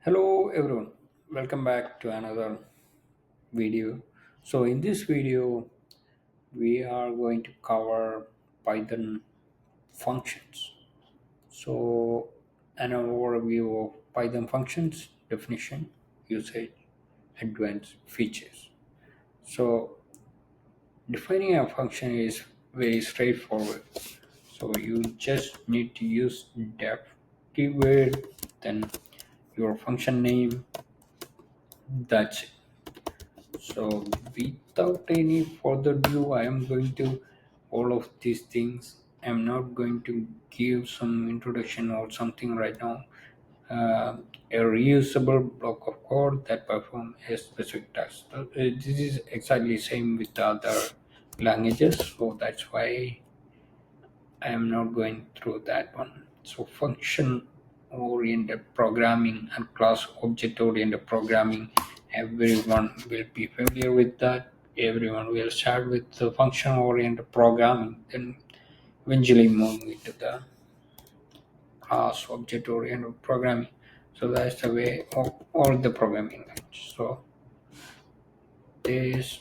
Hello everyone, welcome back to another video. So in this video we are going to cover Python functions. So an overview of Python functions, definition, usage, advanced features. So defining a function is very straightforward. So you just need to use def keyword, then your function name, that's it. So without any further ado, I am going to all of these things. I'm not going to give some introduction or something right now. A reusable block of code that perform a specific task. So, this is exactly same with the other languages, so that's why I am not going through that one. So function oriented programming and class object oriented programming, everyone will be familiar with that. Everyone will start with the function oriented programming, then eventually move into the class object oriented programming. So that's the way of all the programming language. So this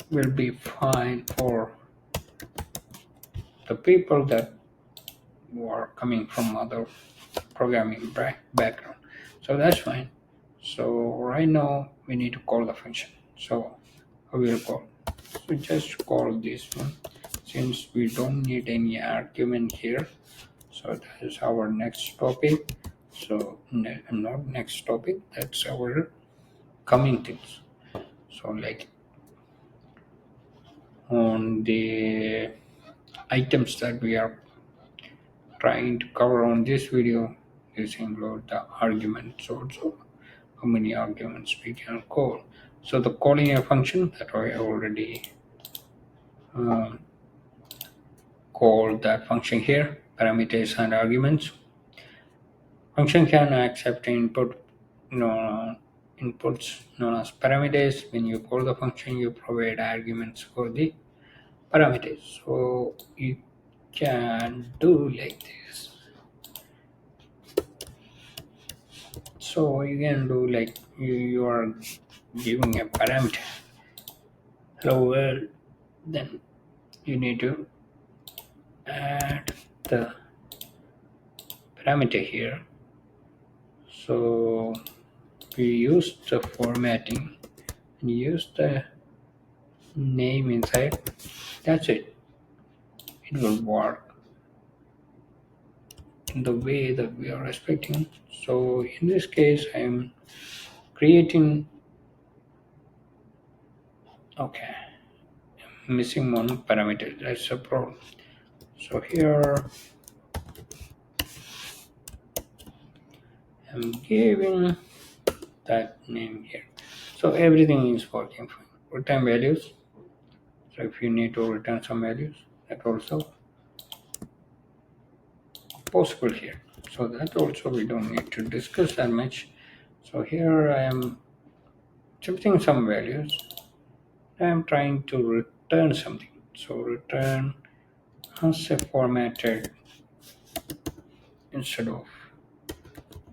will be fine for the people that who are coming from other programming background, so that's fine. So right now we need to call the function. So I will call, so just call this one since we don't need any argument here. So that is our next topic. So not next topic, that's our coming things. So like on the items that we are trying to cover on this video, this include the arguments also, how many arguments we can call. So the calling a function that I already um, called that function here, parameters and arguments. Function can accept inputs known as parameters. When you call the function, you provide arguments for the parameters. So you can do like this. So you can do like you are giving a parameter hello world, then you need to add the parameter here. So we use the formatting and use the name inside. That's it. It will work in the way that we are expecting. So in this case, I am creating. Okay, missing one parameter. That's a problem. So here I'm giving that name here. So everything is working fine. Return values. So if you need to return some values, that also possible here. So that also we don't need to discuss that much. So here I am shifting some values. I am trying to return something. So return as a formatted instead of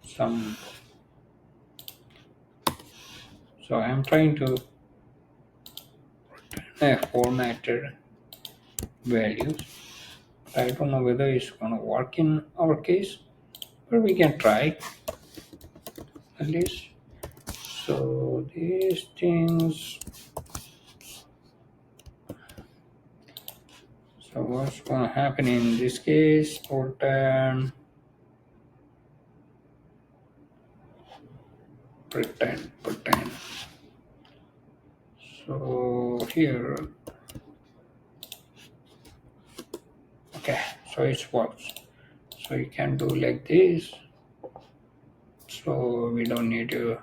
some. So I am trying to return a formatted values. I don't know whether it's going to work in our case, but we can try at least. So these things. So what's going to happen in this case? Return. So here, okay. So it works. So you can do like this. So we don't need to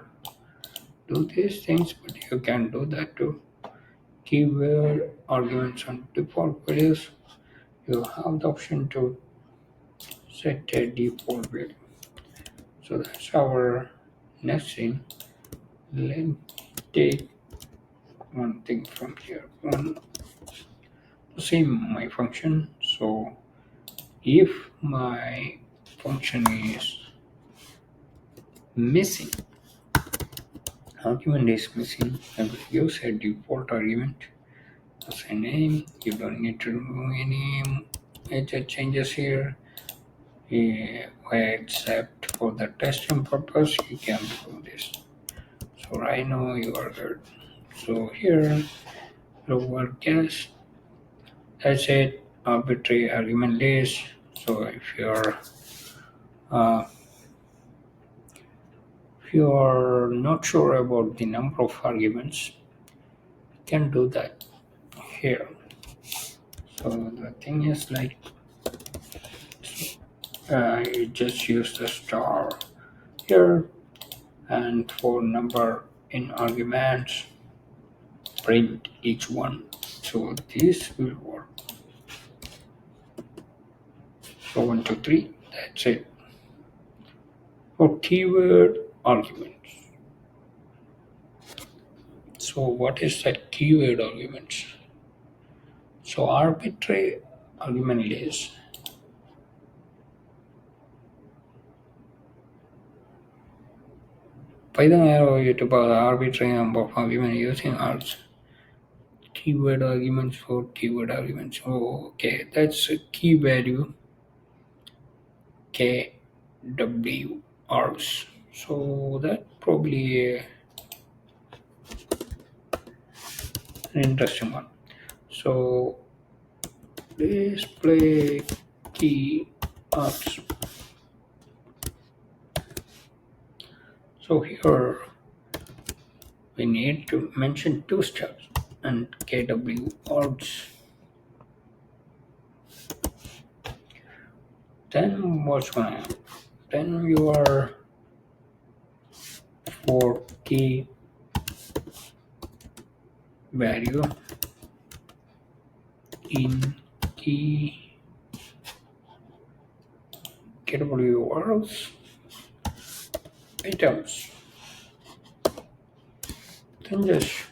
do these things, but you can do that too. Keyword arguments on default values. You have the option to set a default value. So that's our next thing. Let's take one thing from here. One same my function. So if my function is missing. Argument is missing, and we use a default argument as a name. You don't need to do any major changes here. Except for the testing purpose, you can do this. So right now you are good. So here, lower case, that's it. Arbitrary argument list. So uh, if you are not sure about the number of arguments, you can do that here. So the thing is like you just use the star here, and for number in arguments, print each one. So this will work. So 1, 2, 3. That's it. For keyword arguments. So what is that keyword arguments? So arbitrary argument list. Python arrow YouTube arbitrary number of argument using args. Keyword arguments for keyword arguments. Oh, okay, that's a key value KW args. So that probably an interesting one. So display key args. So here we need to mention two steps and KW args. Then what's going to happen? Then your for key value in key KW args items. Then just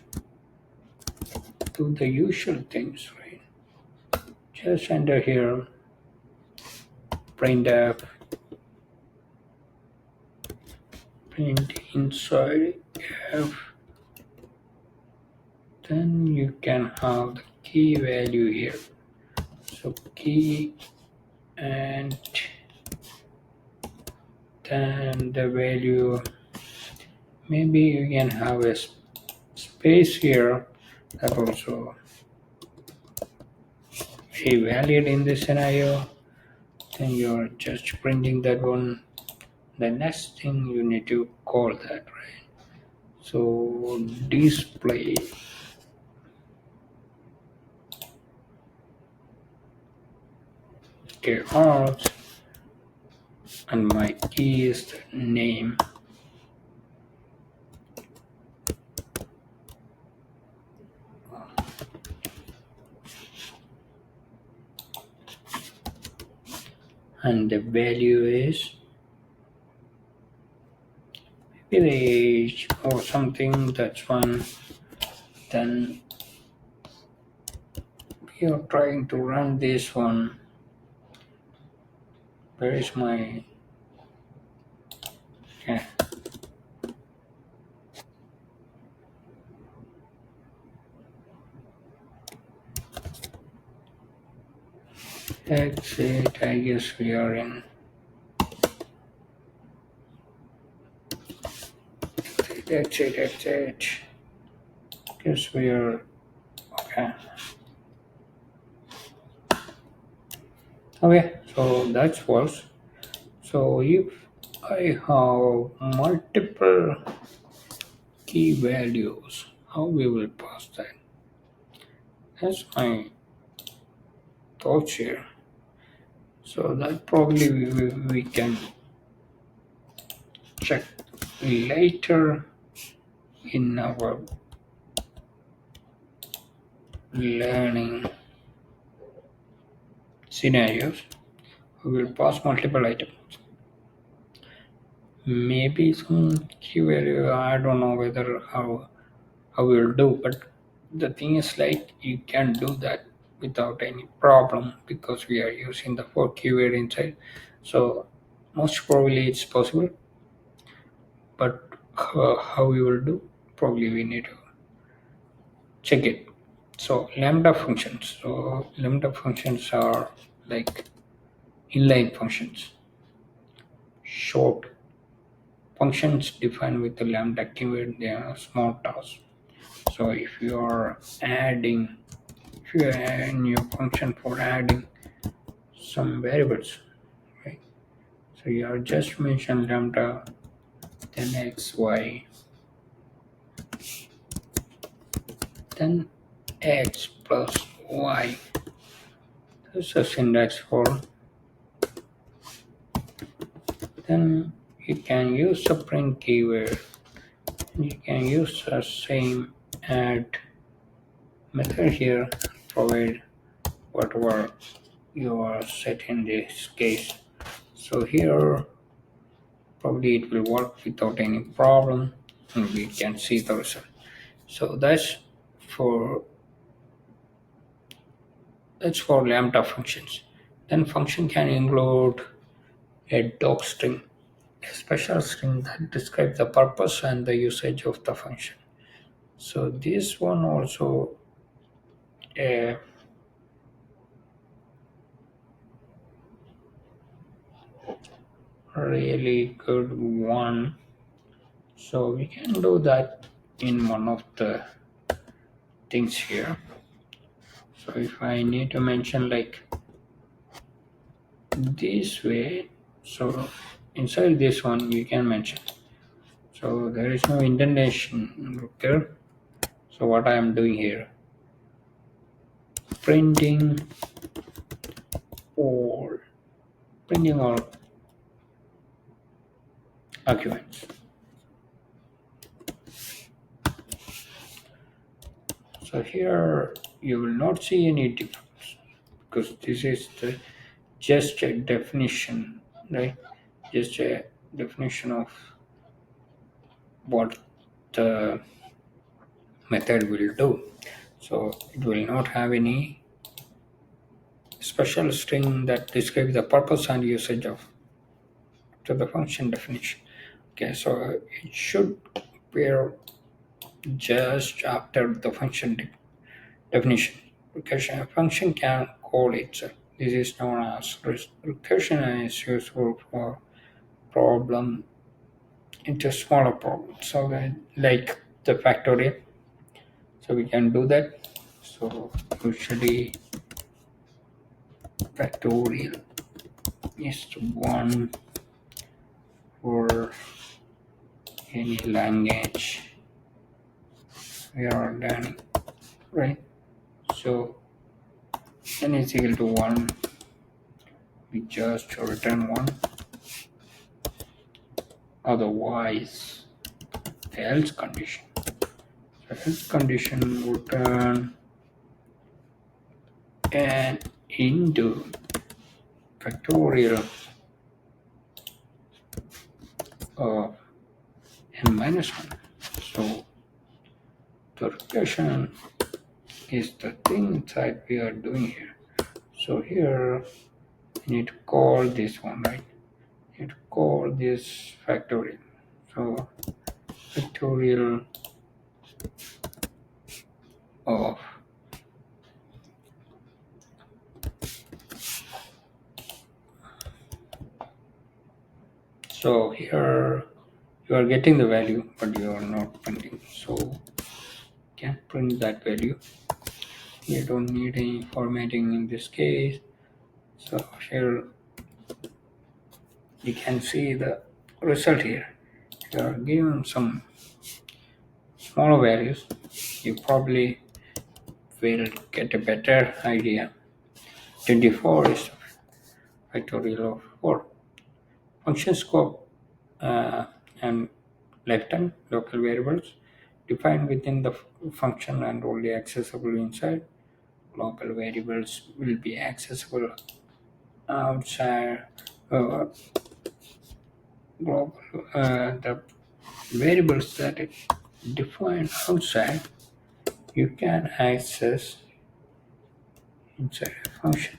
do the usual things, right? Just enter here printf, print inside f. Then you can have the key value here. So key, and then the value, maybe you can have a space here that also very valid in this scenario. Then you're just printing that one. The next thing you need to call that, right? So display args, and my key is the name. And the value is maybe the age or something, that's fine. Then we are trying to run this one. Where is my, yeah, that's it. I guess we are in, that's it. Guess we are okay. Okay, so that's works. So if I have multiple key values, how we will pass that? That's my thoughts here. So that probably we can check later in our learning scenarios. We will pass multiple items. Maybe some key value, I don't know whether how we'll do, but the thing is like you can do that without any problem because we are using the for keyword inside. So most probably it's possible. but how we will do, probably we need to check it. So lambda functions. So lambda functions are like inline functions, short functions defined with the lambda keyword. They are small tasks. So if you are adding, if you are adding your function for adding some variables, right? So you are just mention lambda, then x, y, then x plus y. That's a syntax for. Then you can use the print keyword. You can use the same add method here, provide whatever you are set in this case. So here probably it will work without any problem and we can see the result. So for that's for lambda functions. Then function can include a docstring, a special string that describes the purpose and the usage of the function. So this one also a really good one. So we can do that in one of the things here. So if I need to mention like this way, so inside this one you can mention. So there is no indentation okay. So what I am doing here, printing or printing all arguments. So here you will not see any difference because this is just a definition, right? Just a definition of what the method will do. So it will not have any special string that describes the purpose and usage of to the function definition. Okay, so it should appear just after the function definition. Recursion function can call itself. This is known as recursion and is useful for problem into smaller problems. So like the factorial. So we can do that. So usually factorial is one for any language we are learning, right? So n is equal to 1, we just return 1, otherwise else condition. So else condition return n into factorial of n minus 1. So the recursion is the thing that we are doing here. So here you need to call this one, right? You need to call this factorial. So factorial of so here you are getting the value but you are not printing, so can print that value. You don't need any formatting in this case. So here you can see the result here. You are given some smaller values, you probably will get a better idea. 24 is factorial of 4. Function scope and lifetime local variables defined within the function and only accessible inside. Local variables will be accessible outside global. The variables that it defined outside you can access inside a function.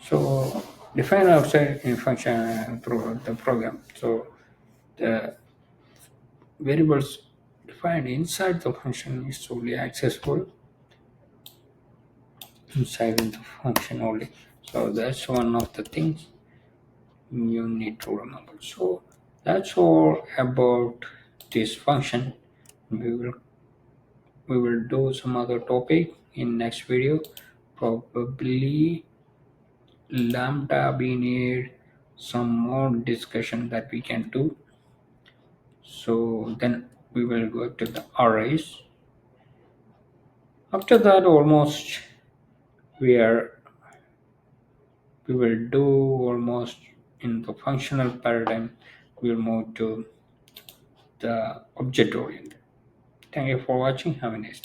So define outside in function through the program. So The variables defined inside the function is only accessible inside the function only. So that's one of the things you need to remember. So that's all about this function. We will do some other topic in next video. Probably lambda, we need some more discussion that we can do. So then we will go to the arrays. After that, almost we are we will do almost in the functional paradigm. We'll move to the object oriented. Thank you for watching. Have a nice day.